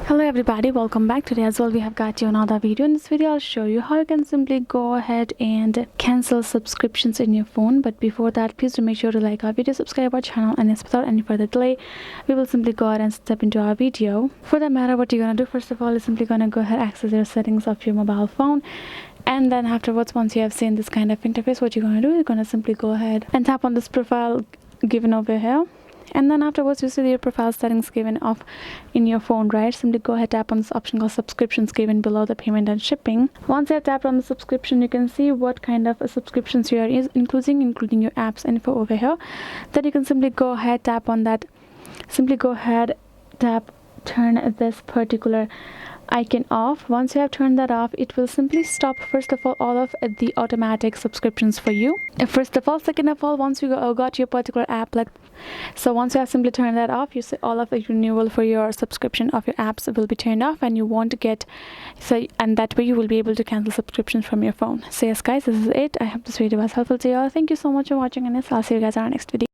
Hello everybody, welcome back. Today as well we have got you another video. In this video I'll show you how you can simply go ahead and cancel subscriptions in your phone. But before that, please do make sure to like our video, subscribe our channel, and yes, without any further delay we will simply go ahead and step into our video. For that matter, what you're gonna do first of all is simply gonna go ahead and access your settings of your mobile phone, and then afterwards, once you have seen this kind of interface, what you're gonna do, you're gonna simply go ahead and tap on this profile given over here. And then afterwards you see your profile settings given off in your phone, right? Simply go ahead, tap on this option called subscriptions given below the payment and shipping. Once you have tapped on the subscription, you can see what kind of subscriptions you are including your apps info over here. Then you can simply go ahead, tap on that, simply go ahead, turn this particular icon off. Once you have turned that off, it will simply stop first of all of the automatic subscriptions for you. First of all, second of all, once you got your particular app, so once you have simply turned that off, you see all of the renewal for your subscription of your apps will be turned off, and you won't get and that way you will be able to cancel subscriptions from your phone. So yes guys, this is it. I hope this video was helpful to you all. Thank you so much for watching, and yes, I'll see you guys in our next video.